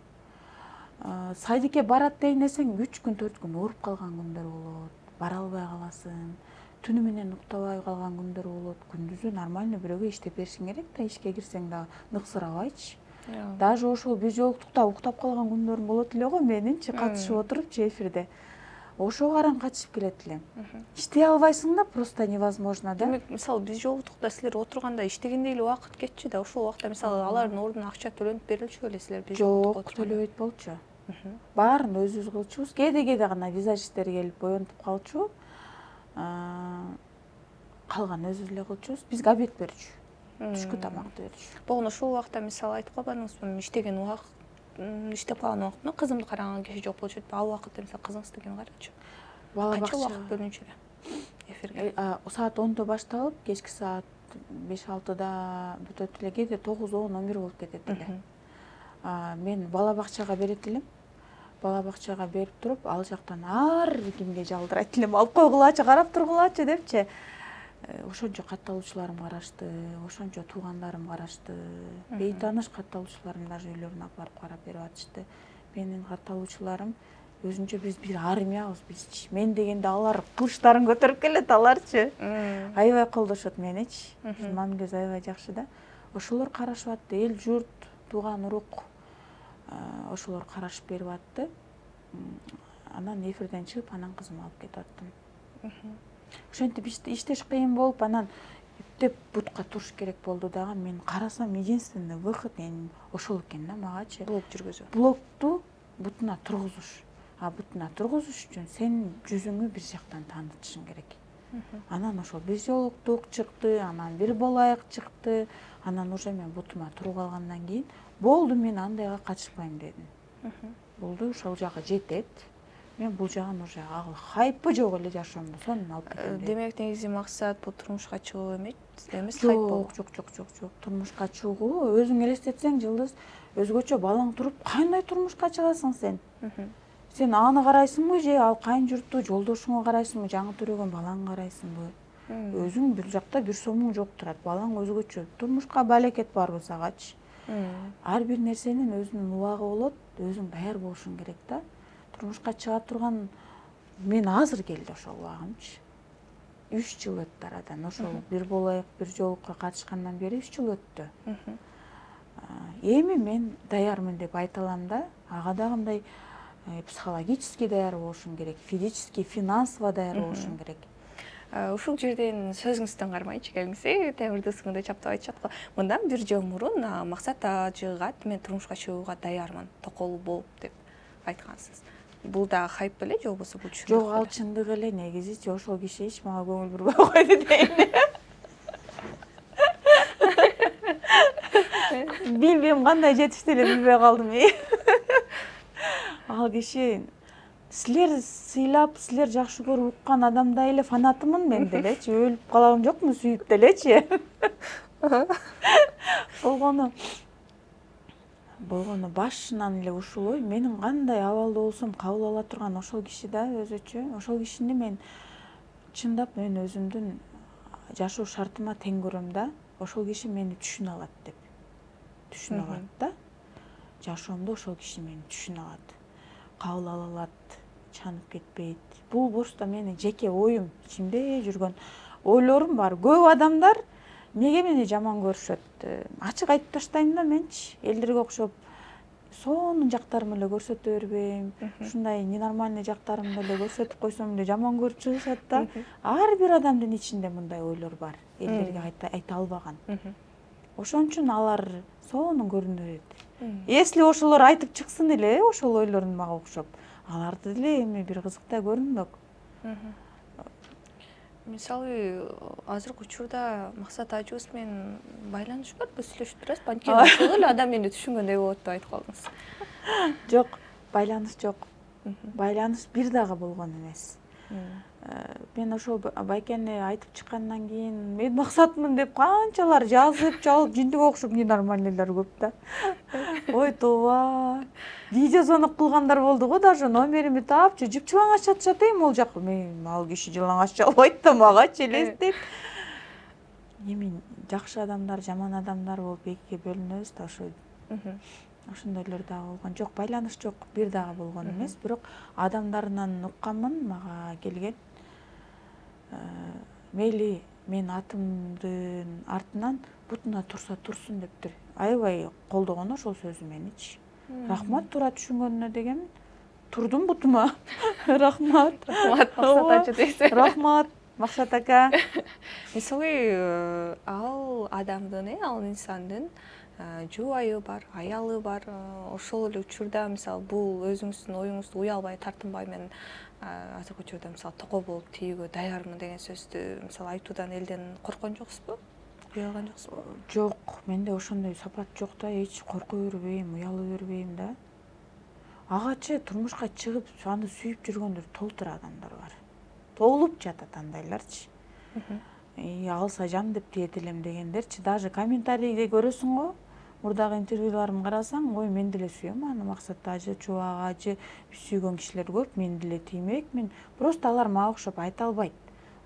Садикке барат дейин десең 3 күн 4 күн ооруп калган күндөр болот, бара албай каласың, түнү менен уктабай калган күндөр болот. Күндүзү нормально бирөөгө иштеп беришиң керек да, ишке кирсең да ныксырабайчы. Даже ошол биржолуктукта уктап калган күндөрүм болот эле го менинчи, катышып отурупчу эфирде. Ошого аран катышып келет элем. Иштей албайсың да, просто невозможно да. Демек, мисалы биржолуктукта силер отурганда иштегендей эле убакыт кетчү да, ошол убакта мисалы алардын ордуна акча төлөнүп берилчү беле силер биржолуктукка Жок, отурганда? төлөбөйт болчу. Баарын өзүбүз кылчубуз. Кээде гана визажисттер келип боентуп калчу. Калган өзүбүз эле кылчубуз. Бизге обед берчү. Түшкү тамакты берчү. Болгону ошол убакта мисалы айтып калбадыңызбы, иштеген убакыт, иштеп калган убактымда кызымды караган киши жок болчу деп, ал убакытта мисалы кызыңызды ким карачу? Канча убакыт бөлүнчү эле эфирге? Саат 10-то башталып, кечки саат 5-6-да бүтөт эле, кээде 9-10-11 болуп кетет эле. Мен бала бакчага берет элем. Бала бакчага берип туруп, ал жактан ар кимге жалдырайт элем. Алып койгулачы, карап тургулачы депчи. Ошончо катталуучуларым карашты, ошончо туугандарым карашты. Бейтааныш катталуучуларым даже үйлөрүнө алып барып карап берип атышты. Менин катталуучуларым өзүнчө биз бир армиябыз бизчи. Мен дегенде алар кылычтарын көтөрүп келет, аларчы. Аябай колдошот меничи. Биздин мамилебиз аябай жакшы да. Ошолор карашып атты, эл журт, тууган урук ошолор карашып берип атты. Анан эфирден чыгып, анан кызымды алып кетип аттым. Ошентип иштеш кыйын болуп, анан эптеп бутка туруш керек болду дагы. Мен карасам, единственный выход ошол экен да магачы. Блог жүргүзүү. Блогду бутуна тургузуш. Бутуна тургузуш үчүн сен жүзүңү бир жактан таанытышың керек. Анан ошол биржолуктук чыкты, анан бир болайык чыкты. Анан уже мен бутума туруп алгандан кийин болду, мен андайга катышпайм дедим. Болду, ошол жагы жетет. Мен бул жагын уже хайпы жок эле жашоомдо, сонун алып кетем. Демек, негизи максат бул турмушка чыгуу эмес, хайп болуу. Жок. Турмушка чыгуу, өзүң элестетсең, Жылдыз, өзгөчө балаң туруп, кандай турмушка чыгасың сен? Сен аны карайсыңбы же ал кайын журтту жолдошуңу карайсыңбы, жаңы төрөгөн балаңы карайсыңбы? Өзүң бир жакта бир сомуң жок турат, балаң өзгөчө. Турмушка балекет бар болсагачы. Ар бир нерсенин өзүнүн убагы болот, өзүң даяр болушуң керек да. Турмушка чыга турган мен азыр келди ошол убагымчы. 3 жыл өттү арадан. Ошол бир болайык, бир жолукка катышкандан бери 3 жыл өттү. Эми мен даярмын деп айта алам да. Ага дагы мындай психологически даяр болушуң керек, физически, финансово даяр болушуң керек. Ушул жерден сөзүңүздөн кармайчы келиңиз, темирдүүсүңдө чаптап айтышат го. Мындан бир жыл мурун Максат Ажыгат мен турмушка чыгууга даярмын, токолуу болуп деп айткансыз. Бул дагы хайп беле же болбосо бул чындык? Жок, ал чындык эле, негизичи ошол киши эч мага көңүл бурбай койду дейм. Билбейм, кандай жетишти эле билбей калдым. Ал киши силер сыйлап, силер жакшы көрүп уккан адамдай эле фанатымын мен делечи, өлүп калагым жокмун сүйүп делечи. Болгону башынан эле ушул ой, менин кандай абалда болсом кабыл ала турган ошол киши да өзүчө. Ошол кишини мен чындап мен өзүмдүн жашоо шартыма тең көрөм да. Ошол киши мени түшүнө алат деп. Түшүнө алат да. Жашоомдо ошол киши мени түшүнө алат. Кабыл ала алат, чанып кетпейт. Бул просто менин жеке оюм, ичимде жүргөн ойлорум бар. Көп адамдар неге мени жаман көрүшөт? Ачык айтып таштайм да менчи. Элдерге окшоп сонун жактарымды эле көрсөтө бербейм. Ушундай ненормальный жактарымды эле көрсөтүп койсом эле жаман көрүп чыгышат да. Ар бир адамдын ичинде мындай ойлор бар. Элдерге айта албаган. Ошон үчүн алар сонун көрүнө берет. Если ошолор айтып чыксын эле, ошол ойлорун мага окшоп, аларды деле эми бир кызыктай көрүнбөк. Мисалы, азыркы учурда Максат ажыбыз менен байланыш барбы, сүйлөшүп турасызбы? Анткени ошол эле адам мени түшүнгөндөй болот деп айтып калдыңыз. Жок, байланыш жок. Байланыш бир дагы болгон эмес. Мен ошол байкени айтып чыккандан кийин мен Максатмын деп канчалар жазып, чалып, жиндик окшоп ненормальныйлар көп да. Ой тооба. Видеозвонок кылгандар болду го, даже номерими таапчы, жыпчылаңач чатышат ол жак. Мен ал киши жылаңач чалбайт да магачы элестеп. Эми жакшы адамдар, жаман адамдар болуп экиге бөлүнөбүз да ошо. ошондойлор дагы болгон жок, байланыш жок, бир дагы болгон эмес, бирок адамдарынан укканмын, мага келген мейли мен атымдын артынан бутуна турса турсун дептир. Аябай колдогон ошол сөзү меничи. Рахмат туура түшүнгөнүнө деген. Турдум бутума. Рахмат. Рахмат, Максат ачы дейсиз. Рахмат, Максат ака. Мисалы, ал адамдын, ал инсандын жубайы бар, аялы бар. Ошол эле учурда мисалы бул өзүңүздүн оюңузду уялбай, тартынбай мен азыркы учурда мисалы токоо болуп тийүүгө даярмын деген сөздү мисалы айтуудан элден корккон жоксузбу? Уялган жоксузбу? Жок, менде ошондой сапат жок да, эч коркуп бербейм, уялып бербейм да. Агачы турмушка чыгып, аны сүйүп жүргөндөр толтура адамдар бар. Толуп жатат андайларчы. Алса жан деп тиет элем дегендерчи. Даже комментарийде көрөсүң го. Мурдагы интервьюларымды карасаң, ой мен деле сүйөм аны, Максат ажы, Чубак ажы, сүйгөн кишилер көп, мен деле тиймекмин. Просто алар мага окшоп айта албайт.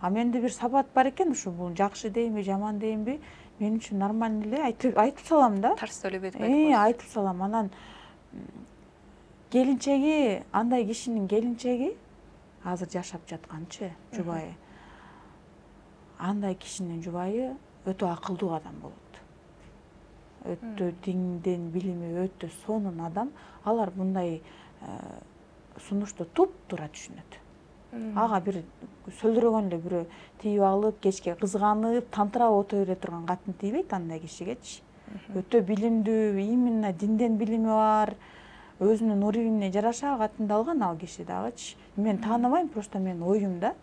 А менде бир сапат бар экен, ушу бул жакшы дейинби, жаман дейинби, мен үчүн нормально эле айтып салам да. Тарс төлөбөйт айтып. Айтып салам. Анан келинчеги, андай кишинин келинчеги азыр жашап жатканчы, жубайы. Андай кишинин жубайы өтө акылдуу адам болот. Өтө динден билими өтө сонун адам. Алар мындай сунушту туп-туура түшүнөт. Ага бир сөлдөрөгөн эле бирөө тийип алып, кечке кызганып, тантырап отура бере турган катын тийбейт андай кишигечи. Өтө билимдүү, именно динден билими бар, өзүнүн уровенине жараша катынды алган ал киши дагычы. Мен тааныбайм, просто менин оюм да.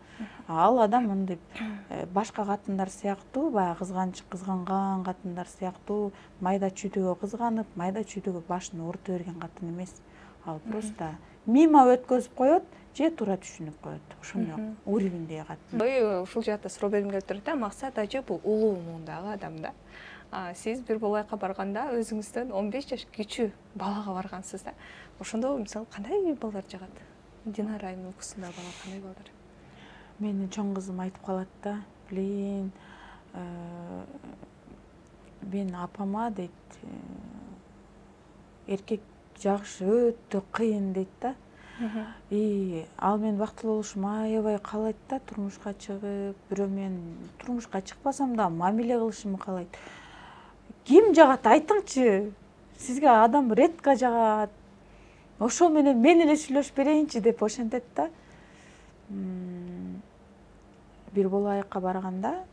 Ал адам мындай башка катындар сыяктуу, баягы кызганчык кызганган катындар сыяктуу, майда чүйдөгө кызганып, майда чүйдөгө башын оорута берген катын эмес. Ал просто мимо өткөзүп коет, же туура түшүнүп коет. Ошондой уровендеги катын. Ушул жаатта суроо бергим келип турат да, Максат ажы бул улуу муундагы адам да. Сиз бир болайка барганда өзүңүздөн 15 жаш кичүү балага баргансыз да. Ошондо мисалы кандай балдар жагат? Динара айымдын укусундагы бала кандай балдар? Менин чоң кызым айтып калат да, блин, мен апама дейт, эркек жагыш өтө кыйын дейт да. Ал мен бактылуу болушумду аябай каалайт да, турмушка чыгып, бирөө мен турмушка чыкпасам да мамиле кылышымды каалайт. Ким жагат айтыңчы? Сизге адам редко жагат. Ошол менен мен эле сүйлөшүп берейинчи деп ошентет да. Бир болайыкка барганда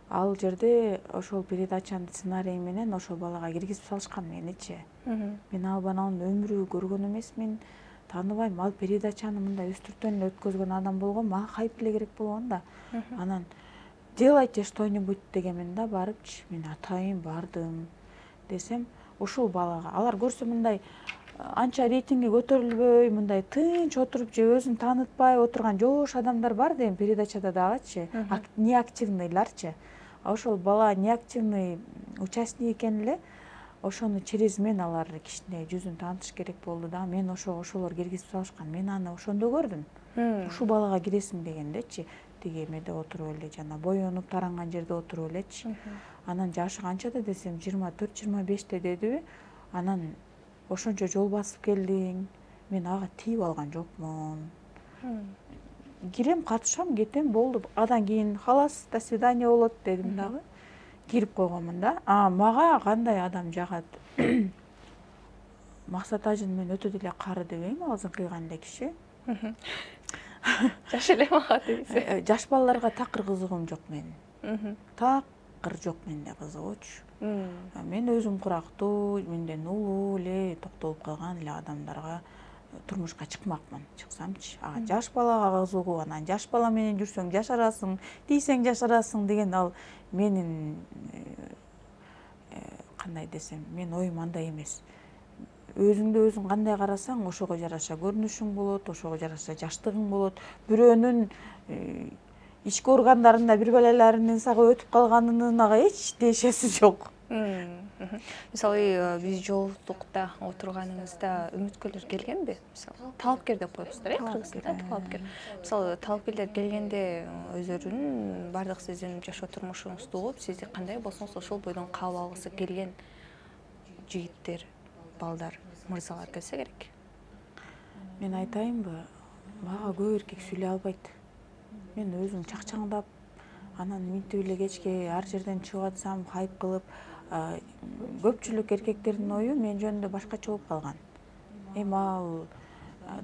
ал жерде ошол передачанын сценарийи менен ошол балага киргизип салышкан меничи. Мен ал баланын өмүрү көргөн эмесмин, тааныбайм. Ал передачаны мындай үстүртөн эле өткөзгөн адам болгон, мага хайп эле керек болгон да. Анан делайте что-нибудь дегенмин да, барыпчы. Мен атайын бардым десем, ошол балага алар көрсө мындай анча рейтинги көтөрүлбөй, мындай тынч отуруп же өзүн таанытпай отурган жош адамдар бар дейм передачада дагычы, неактивныйларчы. Ошол бала неактивный участник экен эле. Ошону через мен алар кичине жүзүн таанытыш керек болду да. Мен ошолор киргизип салышкан. Мен аны ошондо көрдүм. Ушул балага киресиң дегендечи. Тиги эмеде отуруп эле, жана боенуп таранган жерде отуруп элечи. Анан жашы канчада десем 24-25 дедиби. Анан ошончо жол басып келдиң. Мен ага тийип алган жокмун. Кирем, катышам, кетем, болду. Адан кийин халас, до свидания болот дедим дагы. Кирип койгонмун да. Мага кандай адам жагат? Максат ажын мен өтө деле кары дебейм, азын кыйган эле киши. Жаш эле мага дейсиз. Жаш балдарга такыр кызыгуум жок менин. Такыр жок менде кызыгуучу. Мен өзүм курактуу, менден улуу эле токтолуп калган эле адамдарга турмушка чыкмакмын. Чыксамчы, жаш балага кызыгуу, анан жаш бала менен жүрсөң жашарасың, тийсең жашарасың деген ал менин кандай десем, мен оюм андай эмес. Өзүңдү өзүң кандай карасаң, ошого жараша көрүнүшүң болот, ошого жараша жаштыгың болот. Бирөөнүн ички органдарында бир балаларынын сага өтүп калганынын ага эч тиешеси жок. Мисалы, биз жолдукта отурганыңызда үмүткөрлөр келгенби? Мисалы, талапкер деп коесуздар, кыргыз тилинде талапкер. Мисалы, талапкерлер келгенде өздөрүнүн бардык сиздин жашоо турмушуңузду угуп, сизди кандай болсоңуз ошол бойдон кабыл алгысы келген жигиттер балдар, мырзалар келсе керек? Мен айтайынбы, мага көп эркек сүйлөй албайт. Мен өзүм чакчаңдап, анан минтип эле кечке ар жерден чыгып атсам, хайп кылып, көпчүлүк эркектердин ою мен жөнүндө башкача болуп калган. Эми ал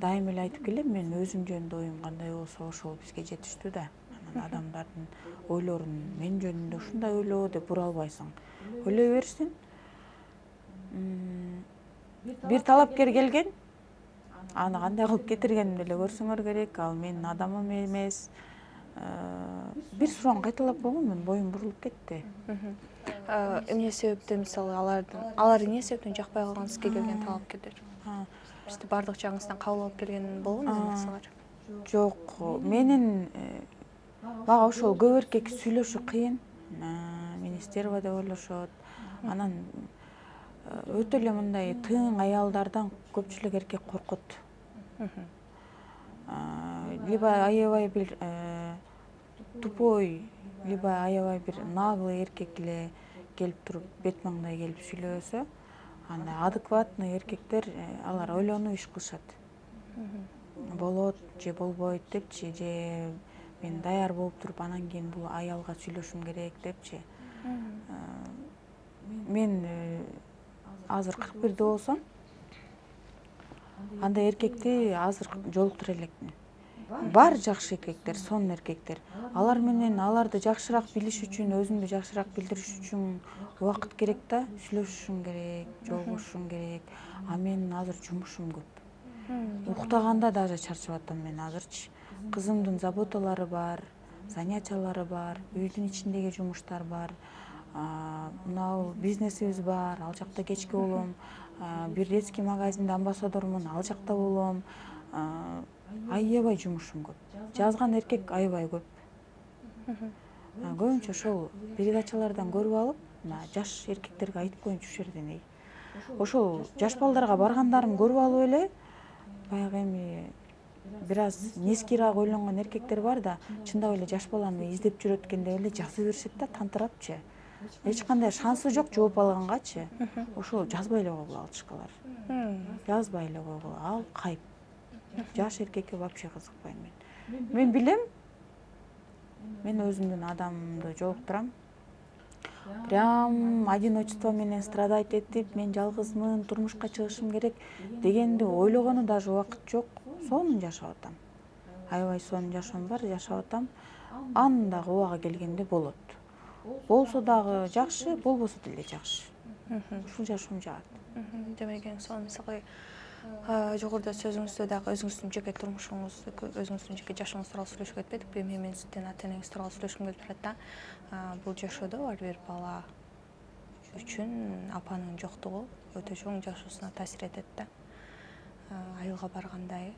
дайыма эле айтып келем, мен өзүм жөнүндө оюм кандай болсо ошол бизге жетиштүү да. Анан адамдардын ойлорун мен жөнүндө ушундай ойлоо деп бура албайсың. Ойлой берсин. Бир талапкер келген, аны кандай кылып кетиргенимди эле көрсөңөр керек. Ал менин адамым эмес. Бир суроону кайталап койгонмун, боюм бурулуп кетти. Эмне себептен, мисалы, алар эмне себептен жакпай калган сизге келген талапкерлер? Бизди бардык жагыңыздан кабыл алып келген болобу эле мырзалар? Жок, менин мага ошол көп эркек сүйлөшү кыйын. Мени стерва деп ойлошот. Анан өтө эле мындай тың аялдардан көпчүлүк эркек коркот. Либо аябай бир тупой, либо аябай бир наглый эркек эле келип туруп бет маңдай келип сүйлөсө, анда адекватный эркектер алар ойлонуп иш кылышат. Болот же болбойт депчи, же мен даяр болуп туруп анан кийин бул аялга сүйлөшүм керек депчи. Мен азыр 41 болсом, андай эркекти азыр жолуктура элекмин. Бар жакшы эркектер, сонун эркектер. Алар менен аларды жакшыраак билиш үчүн, өзүмдү жакшыраак билдириш үчүн убакыт керек да, сүйлөшүшүң керек, жолугушушуң керек. А менин азыр жумушум көп. Уктаганда даже чарчап атам мен азырчы. Кызымдын заботалары бар, занятиялары бар, үйдүн ичиндеги жумуштар бар. Мынау бизнесибиз бар, ал жакта кечке болом. Бир детский магазинде амбассадормун, ал жакта болом. Аябай жумушум көп. Жазган эркек аябай көп. Көбүнчө ошол передачалардан көрүп алып, жаш эркектерге айтып коеюнчу ушул жерден. Ошол жаш балдарга баргандарым көрүп алып эле, баягы эми бир аз нескирээк ойлонгон эркектер бар да, чындап эле жаш баланы издеп жүрөт экен деп эле жаза беришет да, тантырапчы. Эч кандай шансы жок жооп алгангачы. Ошол жазбай эле койгула алышкалар. Жазбай эле койгула, ал кайып. Жаш эркекке вообще кызыкпайм мен. Мен билем, мен өзүмдүн адамымды жолуктурам. Прям одиночество менен страдать этип, мен жалгызмын, турмушка чыгышым керек дегенди ойлогону даже убакыт жок. Сонун жашап атам. Аябай сонун жашоом бар, жашап атам. Анын дагы убагы келгенде болот. Болсо дагы жакшы, болбосо деле жакшы. Ушул жашоом жагат. Демек эң сонун, мисалы, жогоруда сөзүңүздө дагы өзүңүздүн жеке турмушуңуз, өзүңүздүн жеке жашооңуз тууралуу сүйлөшүп кетпедикпи? Мен сиздин ата-энеңиз тууралуу сүйлөшкүм келип турат да. Бул жашоодо ар бир бала үчүн апанын жоктугу өтө чоң жашоосуна таасир этет да. Айылга баргандай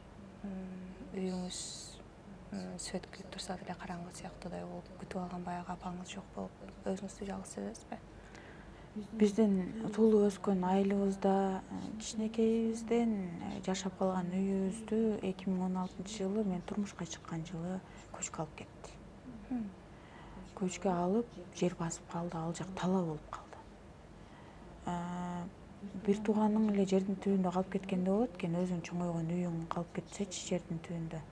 үйүңүз светке күйүп турса деле караңгы сыяктуудай болуп, күтүп алган баягы апаңыз жок болуп, өзүңүздү жалгыз сезесизби? Биздин туулуп өскөн айылыбызда кичинекейибизден жашап калган үйүбүздү 2016-жылы мен турмушка чыккан жылы көчкү алып кетти. Көчкү алып, жер басып калды, ал жак тала болуп калды. Бир тууганың эле жердин түбүндө калып кеткенде болот экен, өзүң чоңойгон үйүң калып кетсечи жердин түбүндө.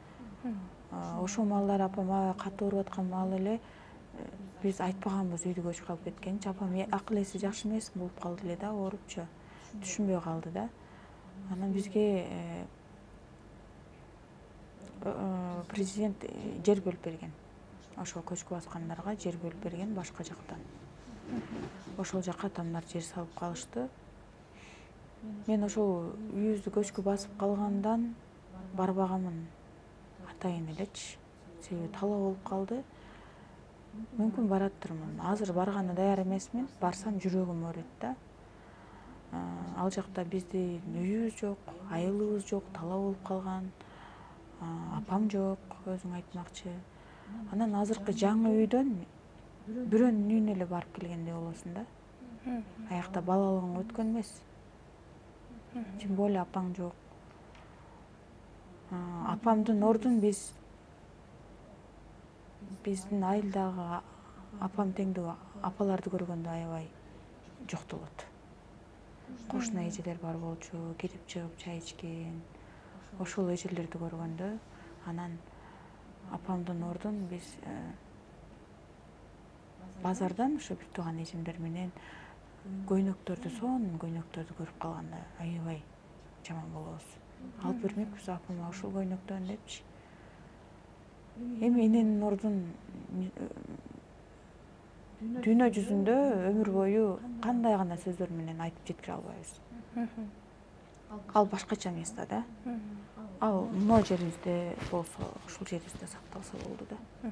Ошол маалдар апам аябай катуу ооруп аткан маалы эле биз айтпаганбыз үйдү көчкү алып кеткенчи. Апам акыл эси жакшы эмес болуп калды эле да, оорупчу. Түшүнбөй калды да. Анан бизге президент жер бөлүп берген. Ошол көчкү баскандарга жер бөлүп берген башка жактан. Ошол жака атамдар жер салып калышты. Мен ошол үйүбүздү көчкү басып калгандан барбаганмын атайын элечи. Себеби тала болуп калды. Мүмкүн бараттырмын. Азыр барганы даяр эмесмин. Барсам жүрөгүм ооруйт да. Ал жакта биздин үйүбүз жок, айылыбыз жок, тала болуп калган. Апам жок, өзүң айтмакчы. Анан азыркы жаңы үйдөн бирөөнүн үйүнө эле барып келгендей болосуң да. Аякта балалыгың өткөн эмес. Тем более апаң жок. Апамдын ордун биздин айылдагы апам теңдүү апаларды көргөндө аябай жоктолот. кошуна эжелер бар болчу, кирип чыгып чай ичкен. Ошол эжелерди көргөндө анан апамдын ордун биз базардан ошо бир тууган эжемдер менен көйнөктөрдү, сонун көйнөктөрдү көрүп калганда аябай жаман болобуз. Алып бермекпиз апама ушул көйнөктөн депчи. Эми эненин ордун дүйнө жүзүндө өмүр бою кандай гана сөздөр менен айтып жеткире албайбыз. Ал башкача место да. Ал могу жерибизде болсо, ушул жерибизде сакталса болду да.